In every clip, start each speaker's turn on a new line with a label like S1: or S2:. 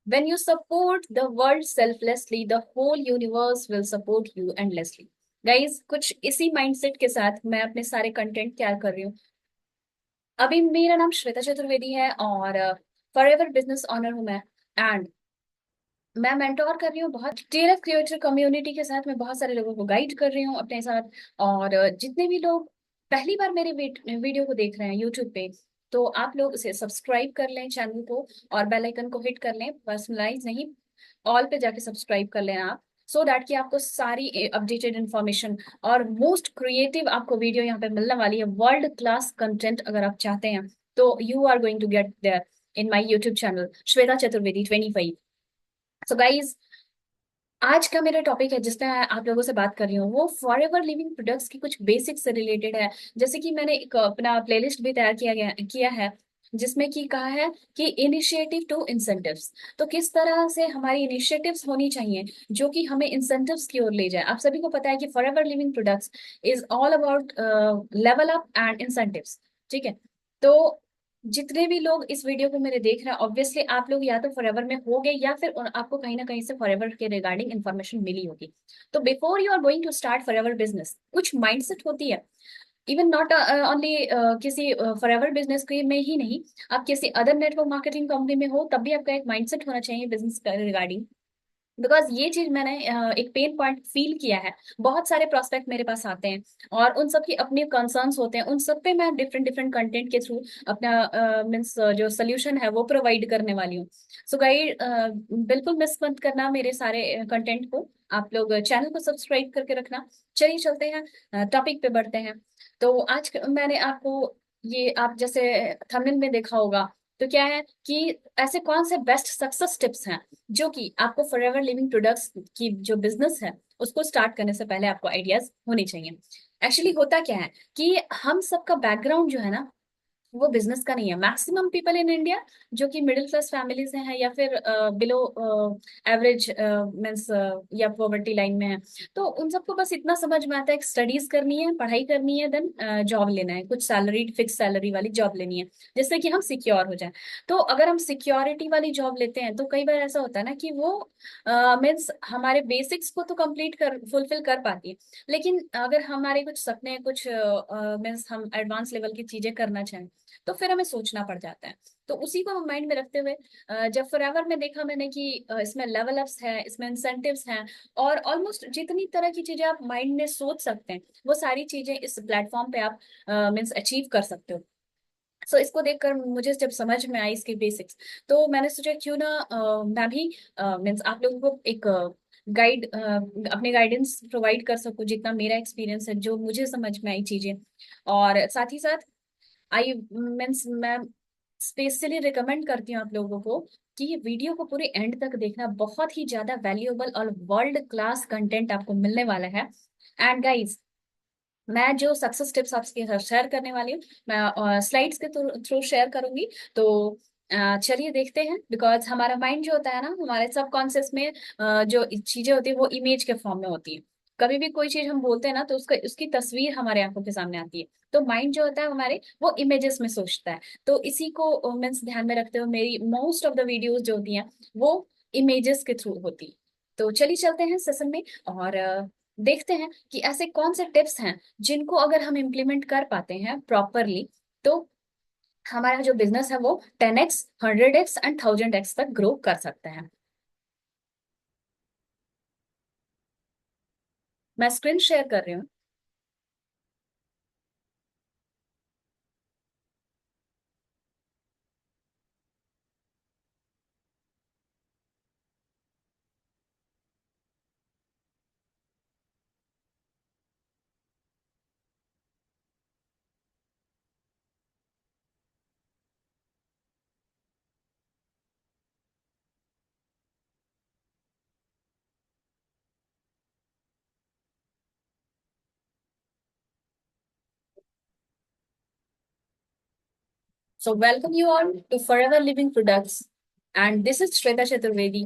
S1: When you support the world selflessly, the whole universe will support you endlessly. Guys, कुछ इसी mindset के साथ मैं अपने सारे कंटेंट तैयार कर रही हूँ। अभी मेरा नाम श्वेता चतुर्वेदी है और फॉरएवर बिजनेस ऑनर हूँ मैं। एंड मैं मेंटोर कर रही हूँ बहुत डीएलएफ क्रिएटर कम्युनिटी के साथ। मैं बहुत सारे लोगों को गाइड कर रही हूँ अपने साथ। और जितने भी लोग पहली बार मेरे वीडियो को देख रहे हैं यूट्यूब पे, तो आप लोग उसे सब्सक्राइब कर लें चैनल को, और बेल आइकन को हिट कर लें। पर्सनलाइज नहीं, ऑल पे जाके सब्सक्राइब कर लें आप, सो दैट कि आपको सारी अपडेटेड इन्फॉर्मेशन और मोस्ट क्रिएटिव आपको वीडियो यहाँ पे मिलने वाली है। वर्ल्ड क्लास कंटेंट अगर आप चाहते हैं तो you are going to get there in my YouTube channel Shweta Chaturvedi 25। So guys, आज का मेरा टॉपिक है जिसमें आप लोगों से बात कर रही हूँ, वो फॉरएवर लिविंग प्रोडक्ट्स की कुछ बेसिक्स से रिलेटेड है। जैसे कि मैंने एक अपना प्लेलिस्ट भी तैयार किया है, जिसमें कि कहा है कि इनिशिएटिव टू इंसेंटिव्स। तो किस तरह से हमारी इनिशिएटिव्स होनी चाहिए जो कि हमें इंसेंटिव्स की ओर ले जाए। आप सभी को पता है कि forever Living products is all about level up and incentives. ठीक है। तो जितने भी लोग इस वीडियो को मेरे देख रहे हैं, ऑब्वियसली आप लोग या तो फॉरएवर में होगे या फिर आपको कहीं ना कहीं से फॉरएवर के रिगार्डिंग इन्फॉर्मेशन मिली होगी। तो before you are going to start Forever business, कुछ माइंडसेट होती है। इवन नॉट ओनली किसी फॉरएवर बिजनेस के में ही नहीं, आप किसी अदर नेटवर्क मार्केटिंग कंपनी में हो तब भी आपका एक माइंडसेट होना चाहिए बिजनेस रिगार्डिंग। बिकॉज ये चीज मैंने एक पेन पॉइंट फील किया है। बहुत सारे प्रोस्पेक्ट मेरे पास आते हैं और उन सब की अपने कंसर्न्स होते हैं। उन सब पे मैं डिफरेंट डिफरेंट कंटेंट के थ्रू अपना मीन्स जो सोल्यूशन है वो प्रोवाइड करने वाली हूँ। सो गाइड, बिल्कुल मिस मत करना मेरे सारे कंटेंट को। आप लोग चैनल को सब्सक्राइब करके रखना। चलिए चलते हैं, टॉपिक पे बढ़ते हैं। तो आज मैंने आपको ये, आप जैसे थंबनेल में देखा होगा, तो क्या है कि ऐसे कौन से बेस्ट सक्सेस टिप्स हैं जो कि आपको फॉरएवर लिविंग प्रोडक्ट्स की जो बिजनेस है उसको स्टार्ट करने से पहले आपको आइडियाज होने चाहिए। एक्चुअली होता क्या है कि हम सबका बैकग्राउंड जो है ना, वो बिजनेस का नहीं है। मैक्सिमम पीपल इन इंडिया जो कि मिडिल क्लास फैमिली से हैं या फिर बिलो एवरेज मीन्स या पॉवर्टी लाइन में है, तो उन सबको बस इतना समझ में आता है कि स्टडीज करनी है, पढ़ाई करनी है, देन जॉब लेना है, कुछ सैलरी, फिक्स सैलरी वाली जॉब लेनी है, जिससे कि हम सिक्योर हो जाए। तो अगर हम सिक्योरिटी वाली जॉब लेते हैं तो कई बार ऐसा होता है ना कि वो मीन्स हमारे बेसिक्स को तो कंप्लीट कर फुलफिल कर पाती है, लेकिन अगर हमारे कुछ सपने, कुछ मीन्स हम एडवांस लेवल की चीजें करना चाहें तो फिर हमें सोचना पड़ जाता है। तो उसी को हम माइंड में रखते हुए जब फॉरएवर में देखा मैंने कि इसमें लेवल अप्स हैं, इसमें इंसेंटिव्स हैं, और ऑलमोस्ट जितनी तरह की चीजें आप माइंड में सोच सकते हैं वो सारी चीजें इस प्लेटफॉर्म पे आप मीन्स अचीव कर सकते हो। सो इसको देखकर मुझे जब समझ में आई इसके बेसिक्स, तो मैंने सोचा क्यों ना मैं भी मीन्स आप लोगों को एक गाइड, अपने गाइडेंस प्रोवाइड कर सकूं, जितना मेरा एक्सपीरियंस है, जो मुझे समझ में आई चीजें। और साथ ही साथ आई मीन्स मैं स्पेशली रिकमेंड करती हूँ आप लोगों को कि ये वीडियो को पूरे एंड तक देखना। बहुत ही ज्यादा वैल्यूएबल और वर्ल्ड क्लास कंटेंट आपको मिलने वाला है। एंड गाइज, मैं जो सक्सेस टिप्स आपके साथ शेयर करने वाली हूँ, मैं स्लाइड्स के थ्रू शेयर करूंगी। तो चलिए देखते हैं। बिकॉज हमारा माइंड जो होता है ना, हमारे सबकॉन्शियस में जो चीजें होती है वो इमेज के फॉर्म में होती है। कभी भी कोई चीज हम बोलते हैं ना तो उसका उसकी तस्वीर हमारे आंखों के सामने आती है। तो माइंड जो होता है हमारे, वो इमेजेस में सोचता है। तो इसी को मीन्स ध्यान में रखते हुए मेरी मोस्ट ऑफ द वीडियोज जो होती हैं वो इमेजेस के थ्रू होती है। तो चलिए चलते हैं सेशन में और देखते हैं कि ऐसे कौन से टिप्स हैं जिनको अगर हम इम्प्लीमेंट कर पाते हैं प्रॉपरली, तो हमारा जो बिजनेस है वो 10x, 100x एंड 1000x तक ग्रो कर सकते हैं। मैं स्क्रीन शेयर कर रही हूँ। So welcome you all to Forever Living Products, and this is Shweta Chaturvedi.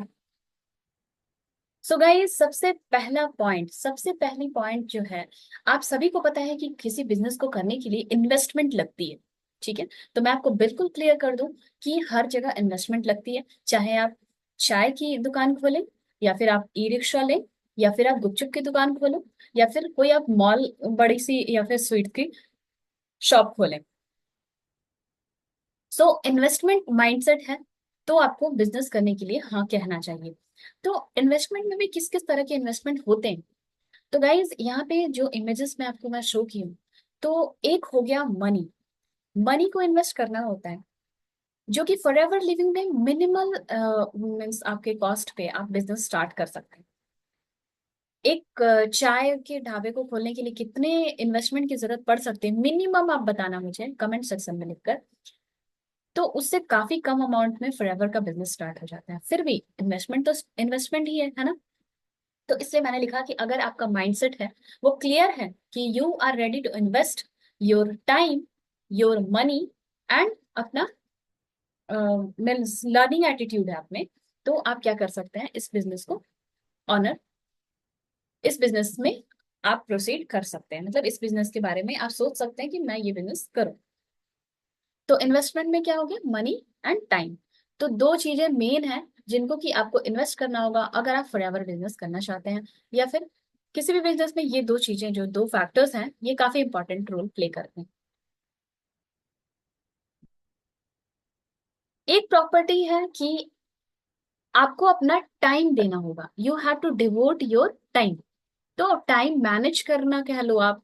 S1: So guys, सबसे पहली पॉइंट जो है, आप सभी को पता है कि किसी बिजनेस को करने के लिए इन्वेस्टमेंट लगती है। ठीक है। तो मैं आपको बिल्कुल क्लियर कर दूं कि हर जगह इन्वेस्टमेंट लगती है। चाहे आप चाय की दुकान खोलें, या फिर आप ई रिक्शा लें, या फिर आप गुपचुप की दुकान खोलो, या फिर कोई आप मॉल बड़ी सी या फिर स्वीट की शॉप खोलें। सो इन्वेस्टमेंट माइंडसेट है, तो आपको बिजनेस करने के लिए हाँ कहना चाहिए। तो इन्वेस्टमेंट में भी किस किस तरह के इन्वेस्टमेंट होते हैं। तो गाइज यहाँ पे जो इमेजेस में आपको मैं शो की हूँ, तो एक हो गया मनी। मनी को इन्वेस्ट करना होता है, जो कि फॉर एवर लिविंग में मिनिमल मीन्स आपके कॉस्ट पे आप बिजनेस स्टार्ट कर सकते हैं। एक चाय के ढाबे को खोलने के लिए कितने इन्वेस्टमेंट की जरूरत पड़ सकती है, मिनिमम आप बताना मुझे कमेंट सेक्शन में लिखकर। तो उससे काफी कम अमाउंट में फॉरएवर का बिजनेस स्टार्ट हो जाता है। फिर भी इन्वेस्टमेंट तो इन्वेस्टमेंट ही है ना। तो इसलिए मैंने लिखा कि अगर आपका माइंडसेट है, वो क्लियर है कि you are ready to invest your time, your money and अपना मीन्स लर्निंग एटीट्यूड है आप में, तो आप क्या कर सकते हैं, इस बिजनेस को ऑनर, इस बिजनेस में आप प्रोसीड कर सकते हैं। मतलब इस बिजनेस के बारे में आप सोच सकते हैं कि मैं ये बिजनेस करूं। तो इन्वेस्टमेंट में क्या हो गया, मनी एंड टाइम। तो दो चीजें मेन है जिनको कि आपको इन्वेस्ट करना होगा अगर आप फॉरएवर बिजनेस करना चाहते हैं, या फिर किसी भी बिजनेस में ये दो चीजें, जो दो फैक्टर्स हैं, ये काफी इंपॉर्टेंट रोल प्ले करते हैं। एक प्रॉपर्टी है कि आपको अपना टाइम देना होगा, you have to devote your time. तो टाइम मैनेज करना कह लो आप,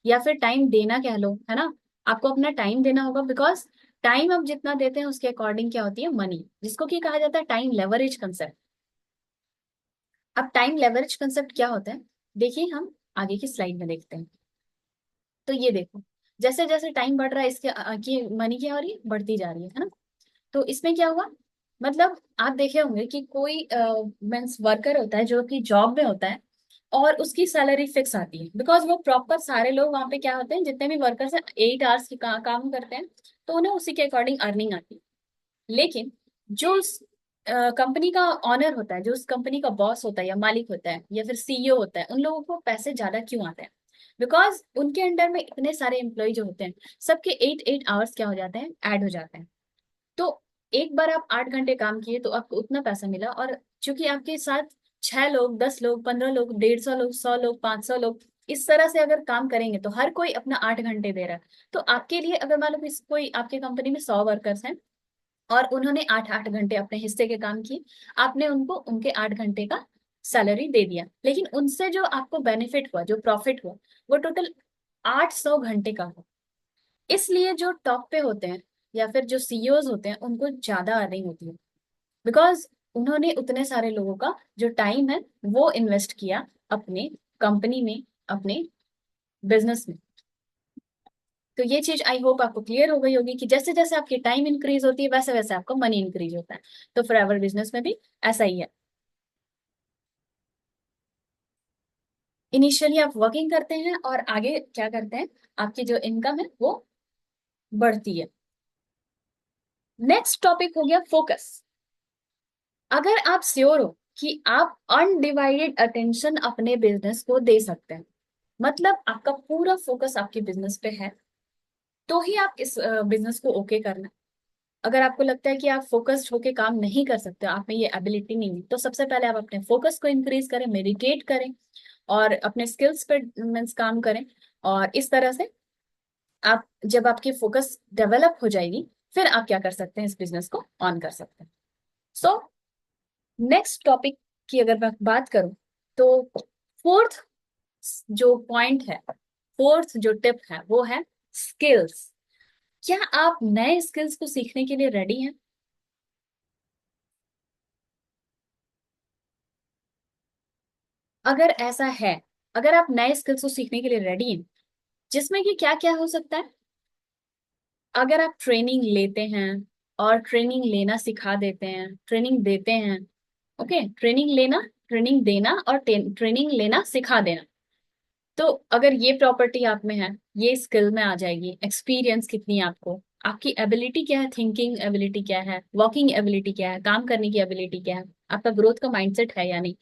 S1: या फिर टाइम देना कह लो, है ना। आपको अपना टाइम देना होगा, बिकॉज टाइम आप जितना देते हैं उसके अकॉर्डिंग क्या होती है, मनी, जिसको कि कहा जाता है टाइम लेवरेज कंसेप्ट। अब टाइम लेवरेज कंसेप्ट क्या होता है, देखिए हम आगे की स्लाइड में देखते हैं। तो ये देखो, जैसे जैसे टाइम बढ़ रहा है, इसके की मनी क्या हो रही है, बढ़ती जा रही है ना। तो इसमें क्या हुआ, मतलब आप देखे होंगे कि कोई मीन्स वर्कर होता है जो कि जॉब में होता है, और उसकी सैलरी फिक्स आती है, बिकॉज वो प्रॉपर सारे लोग वहां पे क्या होते हैं, जितने भी वर्कर्स हैं 8 आवर्स की काम करते हैं, तो उन्हें उसी के अकॉर्डिंग अर्निंग आती है। लेकिन जो उस कंपनी का ऑनर होता है, जो उस कंपनी का बॉस होता है या मालिक होता है या फिर सीईओ होता है, उन लोगों को पैसे ज्यादा क्यों आते हैं, बिकॉज उनके अंडर में इतने सारे एम्प्लॉय जो होते हैं, सबके 8 8 आवर्स क्या हो जाते हैं, ऐड हो जाते हैं। तो एक बार आप 8 घंटे काम किए तो आपको उतना पैसा मिला, और चूंकि आपके साथ 6 लोग, 10 लोग, 15 लोग, 150 लोग, 100 लोग, 500 लोग इस तरह से अगर काम करेंगे, तो हर कोई अपना 8 घंटे दे रहा है। तो आपके लिए अगर मान लो कि कोई आपके कंपनी में 100 वर्कर्स हैं, और उन्होंने 8 8 घंटे अपने हिस्से के काम किए, आपने उनको उनके 8 घंटे का सैलरी दे दिया, लेकिन उनसे जो आपको बेनिफिट हुआ, जो प्रॉफिट हुआ, वो टोटल 800 घंटे का हुआ। इसलिए जो टॉप पे होते हैं या फिर जो सीईओज होते हैं, उनको ज्यादा अर्निंग होती है, बिकॉज उन्होंने उतने सारे लोगों का जो टाइम है वो इन्वेस्ट किया अपने कंपनी में, अपने बिजनेस में। तो ये चीज आई होप आपको क्लियर हो गई होगी कि जैसे जैसे आपकी टाइम इंक्रीज होती है, वैसे वैसे आपका मनी इंक्रीज होता है। तो फॉरएवर बिजनेस में भी ऐसा ही है। इनिशियली आप वर्किंग करते हैं, और आगे क्या करते हैं, आपकी जो इनकम है वो बढ़ती है। नेक्स्ट टॉपिक हो गया फोकस। अगर आप श्योर हो कि आप अनडिवाइडेड अटेंशन अपने बिजनेस को दे सकते हैं, मतलब आपका पूरा फोकस आपके बिजनेस पे है, तो ही आप इस बिजनेस को ओके करना। अगर आपको लगता है कि आप फोकस्ड होके काम नहीं कर सकते, आप में ये एबिलिटी नहीं है, तो सबसे पहले आप अपने फोकस को इंक्रीज करें, मेडिटेट करें, और अपने स्किल्स पे मीन्स काम करें। और इस तरह से आप, जब आपकी फोकस डेवलप हो जाएगी, फिर आप क्या कर सकते हैं, इस बिजनेस को ऑन कर सकते हैं। सो नेक्स्ट टॉपिक की अगर मैं बात करूं, तो फोर्थ जो पॉइंट है, फोर्थ जो टिप है, वो है स्किल्स। क्या आप नए स्किल्स को सीखने के लिए रेडी हैं। अगर ऐसा है, अगर आप नए स्किल्स को सीखने के लिए रेडी हैं, जिसमें कि क्या क्या हो सकता है, अगर आप ट्रेनिंग लेते हैं और ट्रेनिंग लेना सिखा देते हैं, ट्रेनिंग देते हैं, ओके, ट्रेनिंग लेना, ट्रेनिंग देना और ट्रेनिंग लेना सिखा देना। तो अगर ये प्रॉपर्टी आप में है, ये स्किल में आ जाएगी। एक्सपीरियंस कितनी है आपको, आपकी एबिलिटी क्या है, थिंकिंग एबिलिटी क्या है, वर्किंग एबिलिटी क्या है, काम करने की एबिलिटी क्या है, आपका ग्रोथ का माइंडसेट है या नहीं,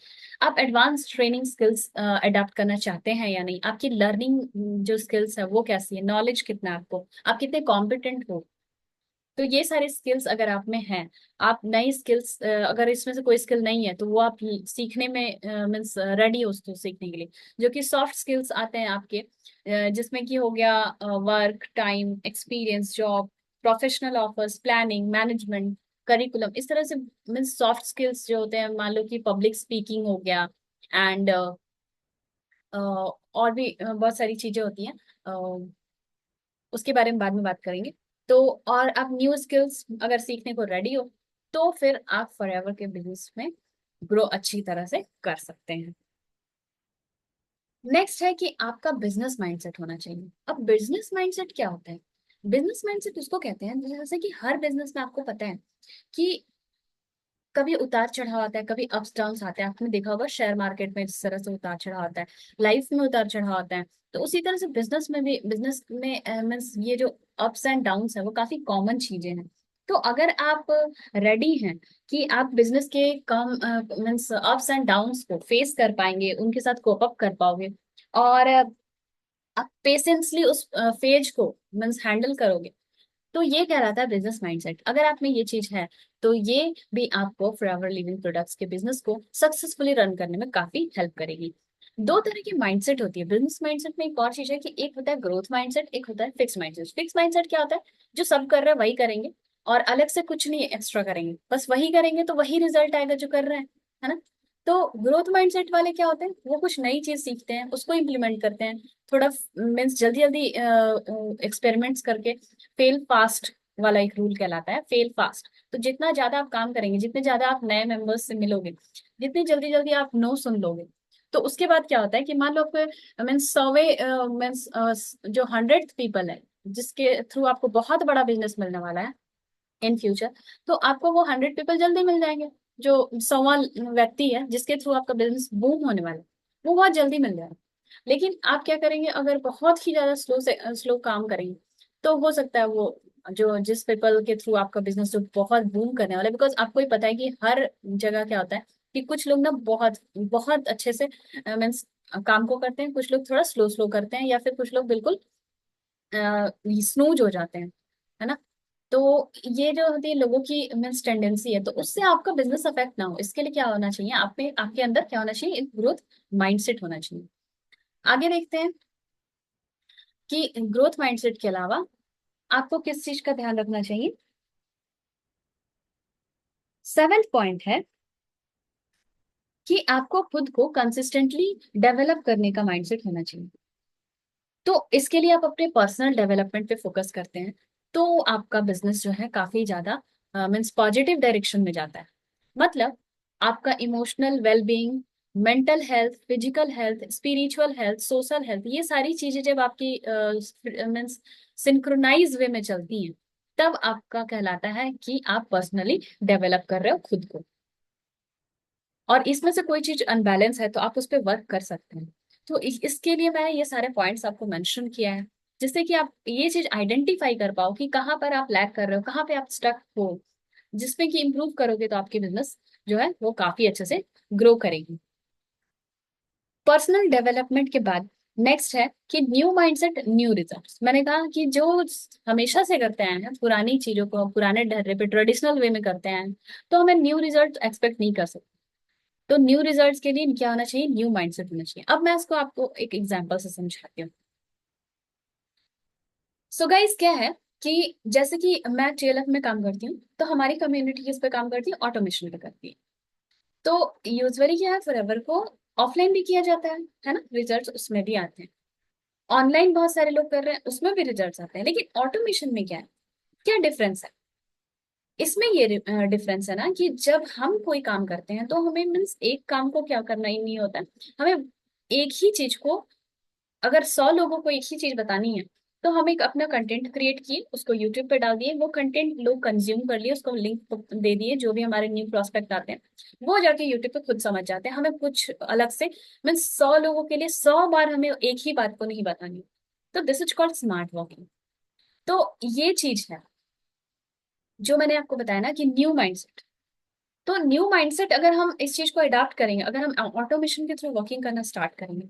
S1: आप एडवांस ट्रेनिंग स्किल्स अडेप्ट करना चाहते हैं या नहीं, आपकी लर्निंग जो स्किल्स है वो कैसी है, नॉलेज कितना है आपको, आप कितने कॉम्पिटेंट हो। तो ये सारे स्किल्स अगर आप में हैं, आप नई स्किल्स, अगर इसमें से कोई स्किल नहीं है तो वो आप सीखने में मीन्स रेडी हो उसको सीखने के लिए, जो कि सॉफ्ट स्किल्स आते हैं आपके, जिसमें कि हो गया work time experience, job, professional offers, planning, management, curriculum, इस तरह से। मीन्स सॉफ्ट स्किल्स जो होते हैं, मान लो कि पब्लिक स्पीकिंग हो गया, एंड और भी बहुत सारी चीजें होती हैं, उसके बारे में बाद में बात करेंगे। तो और आप न्यू स्किल्स अगर सीखने को रेडी हो, तो फिर आप फॉरएवर के बिजनेस में ग्रो अच्छी तरह से कर सकते हैं। नेक्स्ट है कि आपका बिजनेस माइंडसेट होना चाहिए। अब बिजनेस माइंडसेट क्या होता है? बिजनेस माइंडसेट उसको कहते हैं जैसे कि हर बिजनेस में आपको पता है कि कभी उतार चढ़ाव आता है, कभी अप्स डाउन आते हैं। आपने देखा होगा शेयर मार्केट में जिस तरह से उतार चढ़ाव आता है, लाइफ में उतार चढ़ाव आता है, तो उसी तरह से बिजनेस में भी, बिजनेस में मीन्स ये जो अप्स एंड डाउन्स है वो काफी कॉमन चीजें हैं। तो अगर आप रेडी हैं कि आप बिजनेस के come means ups and downs को फेस कर पाएंगे, उनके साथ कोप अप कर पाओगे, और आप पेशेंसली उस फेज को मीन्स हैंडल करोगे, तो ये कहलाता है बिजनेस माइंडसेट। अगर आप में ये चीज है, तो ये भी आपको फॉरएवर लिविंग प्रोडक्ट्स के बिजनेस को सक्सेसफुली रन करने में काफी हेल्प करेगी। दो तरह की माइंडसेट होती है बिजनेस माइंडसेट में। एक और चीज है कि एक होता है ग्रोथ माइंडसेट, एक होता है फिक्स माइंडसेट। फिक्स माइंडसेट क्या होता है? जो सब कर रहे हैं वही करेंगे, और अलग से कुछ नहीं एक्स्ट्रा करेंगे, बस वही करेंगे तो वही रिजल्ट आएगा जो कर रहे हैं, है ना। तो ग्रोथ माइंडसेट वाले क्या होते हैं? वो कुछ नई चीज सीखते हैं, उसको इम्प्लीमेंट करते हैं, थोड़ा मीन्स जल्दी जल्दी एक्सपेरिमेंट्स करके। फेल फास्ट वाला एक रूल कहलाता है, फेल फास्ट। तो जितना ज्यादा आप काम करेंगे, जितने ज्यादा आप नए मेंबर्स से मिलोगे, जितनी जल्दी जल्दी आप नो सुन लोगे, तो उसके बाद क्या होता है कि मान लो आपको मीन्स 100वें मीन्स जो 100th पीपल है जिसके थ्रू आपको बहुत बड़ा बिजनेस मिलने वाला है इन फ्यूचर, तो आपको वो 100 पीपल जल्दी मिल जाएंगे। जो 100वां व्यक्ति है जिसके थ्रू आपका बिजनेस बूम होने वाला है, वो बहुत जल्दी मिल जाएगा। लेकिन आप क्या करेंगे? अगर बहुत ही ज्यादा स्लो काम करेंगे, तो हो सकता है वो जो जिस पीपल के थ्रू आपका बिजनेस जो बहुत बूम करने वाला है, बिकॉज आपको ही पता है कि हर जगह क्या होता है कि कुछ लोग ना बहुत बहुत अच्छे से मीन्स काम को करते हैं, कुछ लोग थोड़ा स्लो स्लो करते हैं, या फिर कुछ लोग बिल्कुल स्नूज हो जाते हैं, है ना। तो ये जो होती है लोगों की मीन्स टेंडेंसी है, तो उससे आपका बिजनेस अफेक्ट ना हो, इसके लिए क्या होना चाहिए? आप में, आपके अंदर क्या होना चाहिए? एक ग्रोथ माइंडसेट होना चाहिए। आगे देखते हैं कि ग्रोथ माइंडसेट के अलावा आपको किस चीज का ध्यान रखना चाहिए। सेवेंथ पॉइंट है कि आपको खुद को कंसिस्टेंटली डेवलप करने का माइंडसेट होना चाहिए। तो इसके लिए आप अपने पर्सनल डेवलपमेंट पे फोकस करते हैं, तो आपका बिजनेस जो है काफी ज्यादा मीन्स पॉजिटिव डायरेक्शन में जाता है। मतलब आपका emotional wellbeing, mental health, physical health, spiritual health, social health, ये सारी चीजें जब आपकी मीन्स सिंक्रोनाइज वे में चलती हैं, तब आपका कहलाता है कि आप पर्सनली डेवलप कर रहे हो खुद को। और इसमें से कोई चीज अनबैलेंस है तो आप उस पर वर्क कर सकते हैं। तो इसके लिए मैंने ये सारे पॉइंट्स आपको मेंशन किया है, जिससे कि आप ये चीज आइडेंटिफाई कर पाओ कि कहाँ पर आप लैग कर रहे हो, कहाँ पे आप स्टक हो, जिसमें कि इम्प्रूव करोगे तो आपकी बिजनेस जो है वो काफी अच्छे से ग्रो करेगी। पर्सनल डेवलपमेंट के बाद नेक्स्ट है कि न्यू माइंडसेट न्यू रिजल्ट्स। मैंने कहा कि जो हमेशा से करते आए हैं पुरानी चीजों को, पुराने ढर्रे पे ट्रेडिशनल वे में करते आए हैं, तो हमें न्यू रिजल्ट एक्सपेक्ट नहीं कर सकते। तो न्यू रिजल्ट्स के लिए क्या होना चाहिए? न्यू माइंडसेट होना चाहिए। अब मैं इसको आपको एक एग्जांपल से समझाती हूँ। सो गाइस क्या है कि जैसे कि मैं TLF में काम करती हूँ, तो हमारी कम्युनिटी किस पे काम करती है? ऑटोमेशन पे करती है। तो यूजुअली क्या है, फॉरएवर को ऑफलाइन भी किया जाता है ना, रिजल्ट्स उसमें भी आते हैं। ऑनलाइन बहुत सारे लोग कर रहे हैं, उसमें भी रिजल्ट्स आते हैं। लेकिन ऑटोमेशन में क्या है, क्या डिफरेंस है? इसमें ये डिफरेंस है ना कि जब हम कोई काम करते हैं तो हमें मीन्स एक काम को क्या करना ही नहीं होता है, हमें एक ही चीज को, अगर 100 लोगों को एक ही चीज बतानी है, तो हम एक अपना कंटेंट क्रिएट किए, उसको यूट्यूब पे डाल दिए, वो कंटेंट लोग कंज्यूम कर लिए, उसको लिंक दे दिए, जो भी हमारे न्यू प्रोस्पेक्ट आते हैं वो जाके यूट्यूब पे खुद समझ जाते हैं। हमें कुछ अलग से मीन्स 100 लोगों के लिए 100 बार हमें एक ही बात को नहीं बतानी। तो this is called smart working. तो ये चीज है जो मैंने आपको बताया ना कि न्यू माइंडसेट। तो न्यू माइंडसेट अगर हम इस चीज को अडॉप्ट करेंगे, अगर हम ऑटोमेशन के थ्रू वर्किंग करना स्टार्ट करेंगे,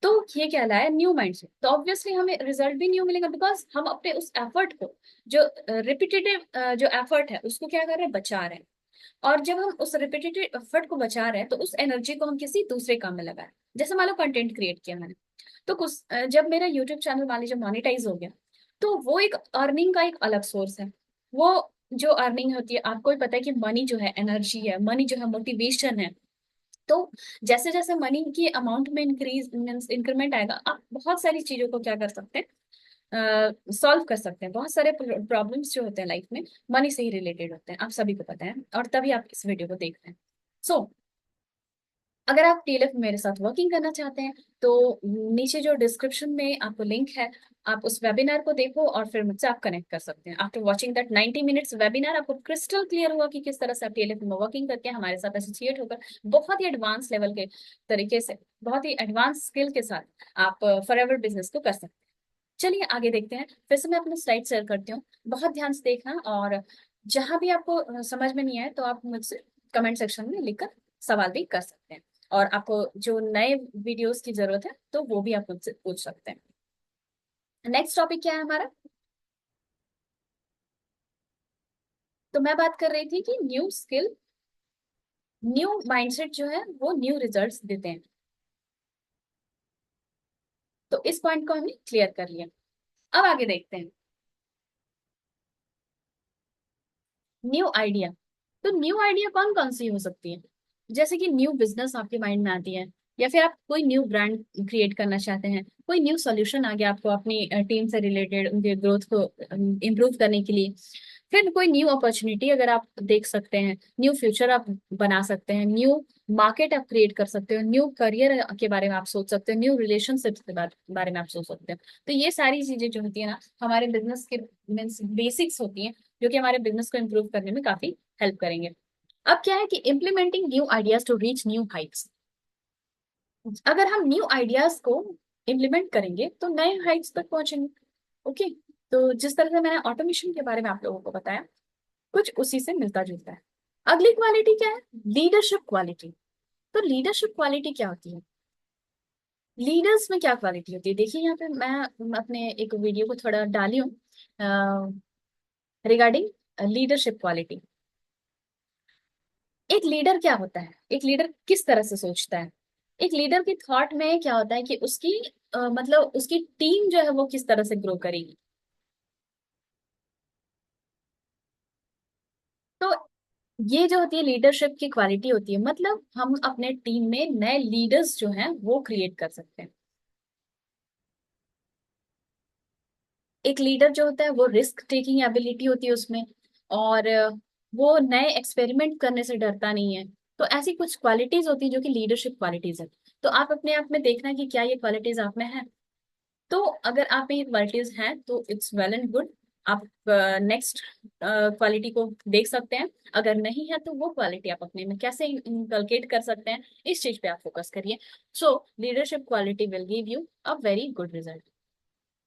S1: तो ये कहलाया न्यू माइंडसेट। तो ऑब्वियसली हमें रिजल्ट भी न्यू मिलेगा, बिकॉज हम अपने उस एफर्ट को, जो रिपीटेटिव जो एफर्ट है उसको क्या कर रहे हैं, बचा रहे हैं। और जब हम उस रिपीटेटिव एफर्ट को बचा रहे हैं तो उस एनर्जी को हम किसी दूसरे काम में लगा रहे हैं। जैसे मान लो कंटेंट क्रिएट किया मैंने, तो कुछ जब मेरा यूट्यूब चैनल मान लीजिए मोनेटाइज हो गया, तो वो एक अर्निंग का एक अलग सोर्स है। वो जो अर्निंग होती है, आपको भी पता है कि मनी जो है एनर्जी है, मनी जो है मोटिवेशन है। तो जैसे जैसे मनी की अमाउंट में इंक्रीज मीन्स इंक्रीमेंट आएगा, आप बहुत सारी चीजों को क्या कर सकते हैं, सॉल्व कर सकते हैं। बहुत सारे प्रॉब्लम्स जो होते हैं लाइफ में मनी से ही रिलेटेड होते हैं, आप सभी को पता है, और तभी आप इस वीडियो को देख रहे हैं। सो अगर आप टीएलएफ में मेरे साथ वर्किंग करना चाहते हैं, तो नीचे जो डिस्क्रिप्शन में आपको लिंक है, आप उस वेबिनार को देखो और फिर मुझसे आप कनेक्ट कर सकते हैं। After watching that 90 minutes webinar, आपको क्रिस्टल क्लियर हुआ कि किस तरह से आप टीएलएफ में वर्किंग करके हमारे साथ एसोसिएट होकर बहुत ही एडवांस लेवल के तरीके से, बहुत ही एडवांस स्किल के साथ आप फॉरएवर बिजनेस को कर सकते हैं। चलिए आगे देखते हैं। फिर से मैं अपना स्लाइड शेयर करती हूँ, बहुत ध्यान से देखना, और जहां भी आपको समझ में नहीं आए तो आप मुझसे कमेंट सेक्शन में लिखकर सवाल भी कर सकते हैं। और आपको जो नए वीडियोस की जरूरत है तो वो भी आप मुझसे पूछ सकते हैं। नेक्स्ट टॉपिक क्या है हमारा? तो मैं बात कर रही थी कि न्यू स्किल, न्यू माइंडसेट जो है वो न्यू रिजल्ट्स देते हैं। तो इस पॉइंट को हमने क्लियर कर लिया। अब आगे देखते हैं न्यू आइडिया। तो न्यू आइडिया कौन कौन सी हो सकती है? जैसे कि न्यू बिजनेस आपके माइंड में आती है, या फिर आप कोई न्यू ब्रांड क्रिएट करना चाहते हैं, कोई न्यू सॉल्यूशन आ गया आपको अपनी टीम से रिलेटेड उनके ग्रोथ को इम्प्रूव करने के लिए। फिर कोई न्यू अपॉर्चुनिटी अगर आप देख सकते हैं, न्यू फ्यूचर आप बना सकते हैं, न्यू मार्केट आप क्रिएट कर सकते हो, न्यू करियर के बारे में आप सोच सकते हो, न्यू रिलेशनशिप्स के बारे में आप सोच सकते हो। तो ये सारी चीजें जो होती है ना, हमारे बिजनेस के मीन्स बेसिक्स होती हैं, जो कि हमारे बिजनेस को इम्प्रूव करने में काफी हेल्प करेंगे। अब क्या है कि implementing new ideas to reach new heights. अगर हम न्यू आइडियाज को इम्प्लीमेंट करेंगे तो नए हाइट्स तक पहुंचेंगे। ओके। तो जिस तरह से मैंने ऑटोमेशन के बारे में आप लोगों को बताया, कुछ उसी से मिलता जुलता है। अगली क्वालिटी क्या है? Leadership quality. तो लीडरशिप क्वालिटी क्या होती है? लीडर्स में क्या क्वालिटी होती है? देखिए यहाँ पे मैं अपने एक वीडियो को थोड़ा डाली हूँ रिगार्डिंग लीडरशिप क्वालिटी। एक लीडर क्या होता है, एक लीडर किस तरह से सोचता है? एक लीडर की थॉट में क्या होता है कि उसकी मतलब उसकी टीम जो है वो किस तरह से ग्रो करेगी। तो ये जो होती है लीडरशिप की क्वालिटी होती है, मतलब हम अपने टीम में नए लीडर्स जो हैं वो क्रिएट कर सकते हैं। एक लीडर जो होता है वो रिस्क टेकिंग एबिलिटी होती है उसमें, और वो नए एक्सपेरिमेंट करने से डरता नहीं है। तो ऐसी कुछ क्वालिटीज होती है जो कि लीडरशिप क्वालिटीज है। तो आप अपने आप में देखना कि क्या ये क्वालिटीज आप में है। तो अगर आप में ये क्वालिटीज हैं तो इट्स वेल एंड गुड। आप नेक्स्ट क्वालिटी को देख सकते हैं। अगर नहीं है तो वो क्वालिटी आप अपने में कैसे इनकलकेट कर सकते हैं, इस चीज पे आप फोकस करिए। सो leadership quality will give you a very good result.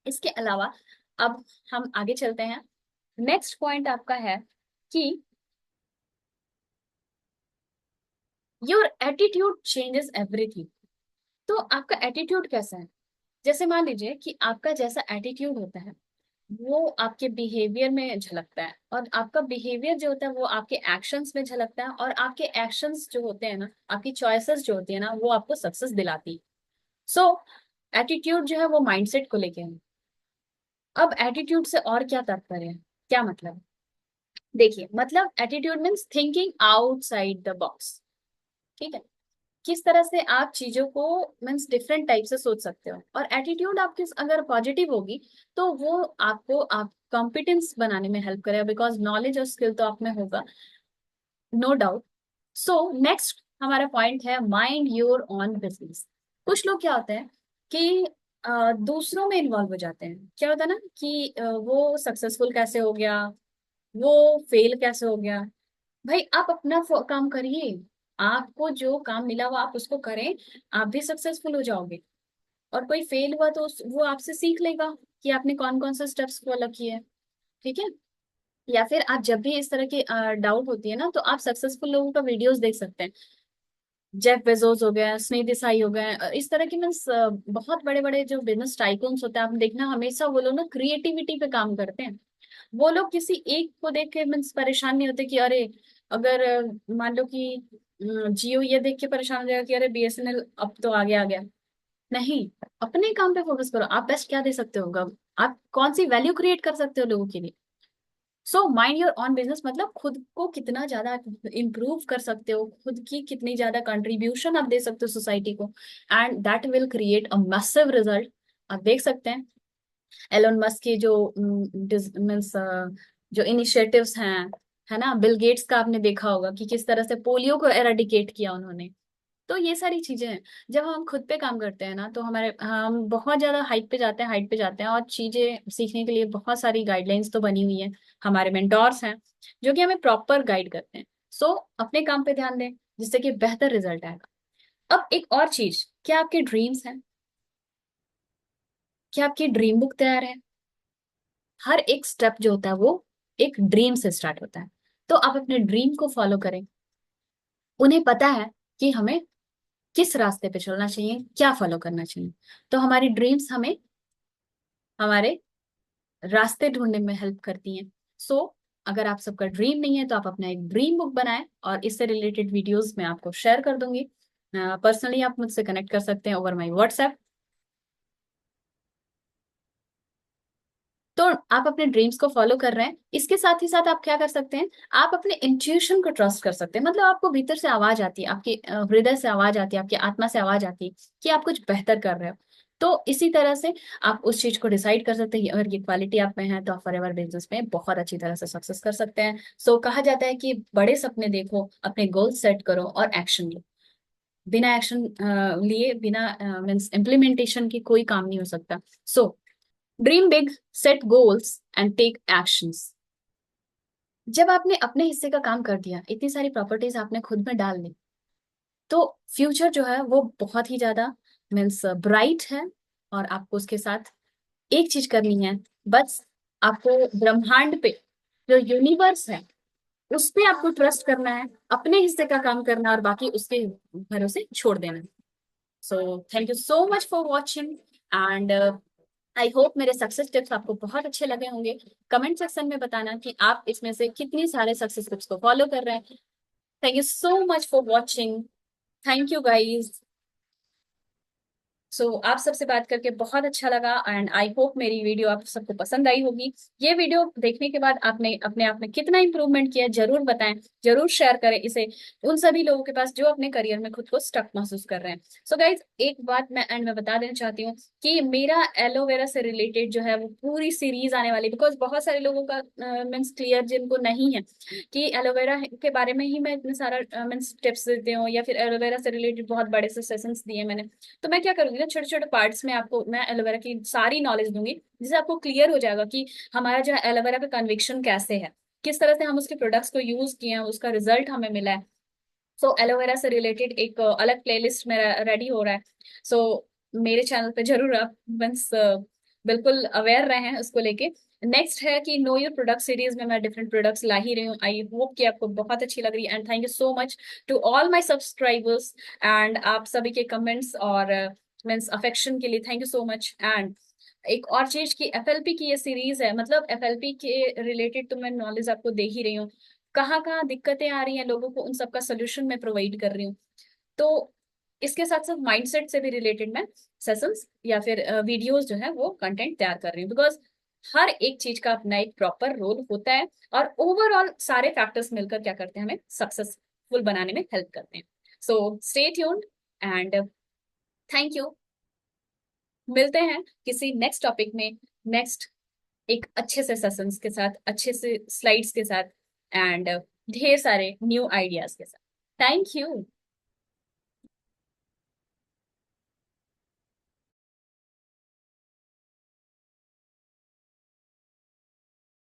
S1: इसके अलावा अब हम आगे चलते हैं। नेक्स्ट पॉइंट आपका है कि योर एटीट्यूड चेंजेस एवरीथिंग। तो आपका एटीट्यूड कैसा है? जैसे मान लीजिए कि आपका जैसा एटीट्यूड होता है वो आपके बिहेवियर में झलकता है, और आपका बिहेवियर जो होता है वो आपके एक्शंस में झलकता है, और आपके एक्शंस जो होते हैं ना, आपकी चॉइसेस जो होती है ना, वो आपको सक्सेस दिलाती है। सो एटीट्यूड जो है वो माइंडसेट को लेके है। अब एटीट्यूड से और क्या तात्पर्य है, क्या मतलब? देखिए, मतलब attitude means thinking outside the box. ठीक है? किस तरह से आप चीजों को मीन्स डिफरेंट टाइप से सोच सकते हो। और एटीट्यूड आपकी अगर पॉजिटिव होगी तो वो आपको आप कॉम्पिटेंस बनाने में हेल्प करेगा, बिकॉज नॉलेज और स्किल तो आप में होगा, नो डाउट। सो नेक्स्ट हमारा पॉइंट है माइंड योर ऑन बिजनेस। कुछ लोग क्या होते हैं कि दूसरों में इन्वॉल्व हो जाते हैं। क्या होता है ना कि वो सक्सेसफुल कैसे हो गया, वो फेल कैसे हो गया। भाई आप अपना काम करिए, आपको जो काम मिला वो आप उसको करें, आप भी सक्सेसफुल हो जाओगे। और कोई फेल हुआ तो वो आपसे सीख लेगा कि आपने कौन कौन से स्टेप्स फॉलो किए। ठीक है? या फिर आप जब भी इस तरह की डाउट होती है ना, तो आप सक्सेसफुल लोगों का वीडियोस देख सकते हैं। जेफ बेजोस हो गया, स्नेह देसाई हो गए, इस तरह की मीन्स बहुत बड़े बड़े जो बिजनेस टाइकून्स होते हैं, आप देखना हमेशा वो लोग ना क्रिएटिविटी पे काम करते हैं। वो लोग किसी एक को देख के मीन्स परेशान नहीं होते कि अरे, अगर मान लो कि जियो ये देख के परेशान हो जाएगा कि अरे बीएसएनएल अब तो आगे आ गया। नहीं, अपने काम पे फोकस करो। आप बेस्ट क्या दे सकते हो, आप कौन सी वैल्यू क्रिएट कर सकते हो लोगों के लिए। So mind your on business, मतलब खुद को कितना ज्यादा इम्प्रूव कर सकते हो, खुद की कितनी ज्यादा कंट्रीब्यूशन आप दे सकते हो सोसाइटी को, and that will create a massive result. आप देख सकते हैं एलोन मस्क के जो मीन्स जो इनिशिएटिव्स हैं, है ना, बिल गेट्स का आपने देखा होगा कि किस तरह से पोलियो को एराडिकेट किया उन्होंने। तो ये सारी चीजें हैं। जब हम खुद पे काम करते हैं ना, तो हमारे हम बहुत ज्यादा हाइट पे जाते हैं, हाइट पे जाते हैं, और चीजें सीखने के लिए बहुत सारी गाइडलाइंस तो बनी हुई है। हमारे मेंटोर्स हैं जो कि हमें प्रॉपर गाइड करते हैं। सो अपने काम पे ध्यान दें, जिससे कि बेहतर रिजल्ट आएगा। अब एक और चीज, क्या आपके ड्रीम्स हैं? क्या आपकी ड्रीम बुक तैयार है? हर एक स्टेप जो होता है वो एक ड्रीम से स्टार्ट होता है। तो आप अपने ड्रीम को फॉलो करें। उन्हें पता है कि हमें किस रास्ते पे चलना चाहिए, क्या फॉलो करना चाहिए। तो हमारी ड्रीम्स हमें हमारे रास्ते ढूंढने में हेल्प करती हैं। सो अगर आप सबका ड्रीम नहीं है, तो आप अपना एक ड्रीम बुक बनाएं, और इससे रिलेटेड वीडियोस मैं आपको शेयर कर दूंगी। पर्सनली आप मुझसे कनेक्ट कर सकते हैं ओवर माई व्हाट्सएप। तो आप अपने ड्रीम्स को फॉलो कर रहे हैं, इसके साथ ही साथ आप क्या कर सकते हैं, आप अपने इंट्यूशन को ट्रस्ट कर सकते हैं। मतलब आपको भीतर से आवाज आती है, आपके हृदय से आवाज आती है, आपकी आत्मा से आवाज आती है कि आप कुछ बेहतर कर रहे हो। तो इसी तरह से आप उस चीज को डिसाइड कर सकते हैं कि अगर ये क्वालिटी आप में है, तो आप फॉरएवर बिजनेस में बहुत अच्छी तरह से सक्सेस कर सकते हैं। सो कहा जाता है कि बड़े सपने देखो, अपने गोल सेट करो और एक्शन लो। बिना एक्शन लिए, बिना मीन्स इम्प्लीमेंटेशन की कोई काम नहीं हो सकता। So dream big, set goals and take actions. जब आपने अपने हिस्से का काम कर दिया, इतनी सारी प्रॉपर्टीज आपने खुद में डाल दी, तो फ्यूचर जो है वो बहुत ही ज्यादा मीन्स ब्राइट है। और आपको उसके साथ एक चीज करनी है, बस आपको ब्रह्मांड पे, जो यूनिवर्स है, उस पे आपको ट्रस्ट करना है, अपने हिस्से का काम करना है, और बाकी उसके भरोसे छोड़ देना है। So thank you so much for watching, and I hope मेरे सक्सेस टिप्स आपको बहुत अच्छे लगे होंगे। कमेंट सेक्शन में बताना कि आप इसमें से कितनी सारे सक्सेस टिप्स को फॉलो कर रहे हैं। Thank you so much for watching. Thank you guys. आप सबसे बात करके बहुत अच्छा लगा, एंड आई होप मेरी वीडियो आप सबको पसंद आई होगी। ये वीडियो देखने के बाद आपने अपने आप में कितना इंप्रूवमेंट किया, जरूर बताएं। जरूर शेयर करें इसे उन सभी लोगों के पास जो अपने करियर में खुद को स्टक महसूस कर रहे हैं। गाइज, एक बात मैं एंड में बता देना चाहती हूँ कि मेरा एलोवेरा से रिलेटेड जो है वो पूरी सीरीज आने वाली, बिकॉज बहुत सारे लोगों का मीन्स क्लियर जिनको नहीं है कि एलोवेरा के बारे में ही मैं इतने सारा मीन्स टिप्स देती हूँ, या फिर एलोवेरा से रिलेटेड बहुत बड़े से सेशंस दिए मैंने। तो मैं क्या करूंगी ना, छोटे छोटे पार्ट्स में आपको मैं एलोवेरा की सारी नॉलेज दूंगी, जिससे आपको क्लियर हो जाएगा कि हमारा जो है एलोवेरा का कन्विक्शन कैसे है, किस तरह से हम उसके प्रोडक्ट्स को यूज किए हैं, उसका रिजल्ट हमें मिला है। एलोवेरा से रिलेटेड एक अलग प्लेलिस्ट मेरा रेडी हो रहा है। मेरे चैनल पे जरूर आप मीन्स बिल्कुल अवेयर रहे हैं उसको लेके। नेक्स्ट है कि नो योर प्रोडक्ट सीरीज में मैं डिफरेंट प्रोडक्ट्स ला ही रही हूँ। आई होप कि आपको बहुत अच्छी लग रही है, and thank you so much to all my subscribers, and आप सभी के कमेंट्स और मीन्स अफेक्शन के लिए thank you so much. And एक और चीज की एफएलपी की ये सीरीज है, मतलब एफएलपी के रिलेटेड तो मैं नॉलेज आपको दे ही रही हूँ। कहाँ कहाँ दिक्कतें आ रही हैं लोगों को, उन सबका सोल्यूशन मैं प्रोवाइड कर रही हूँ। तो इसके साथ साथ माइंडसेट से भी रिलेटेड मैं सेशंस या फिर वीडियोस जो है वो कंटेंट तैयार कर रही हूँ, बिकॉज हर एक चीज का अपना एक प्रॉपर रोल होता है, और ओवरऑल सारे फैक्टर्स मिलकर क्या करते हैं, हमें सक्सेसफुल बनाने में हेल्प करते हैं। Stay tuned, and thank you. मिलते हैं किसी नेक्स्ट टॉपिक में, नेक्स्ट एक अच्छे से सेशंस के साथ, अच्छे से स्लाइड्स के साथ, एंड ढेर सारे न्यू आइडियाज के साथ। Thank you.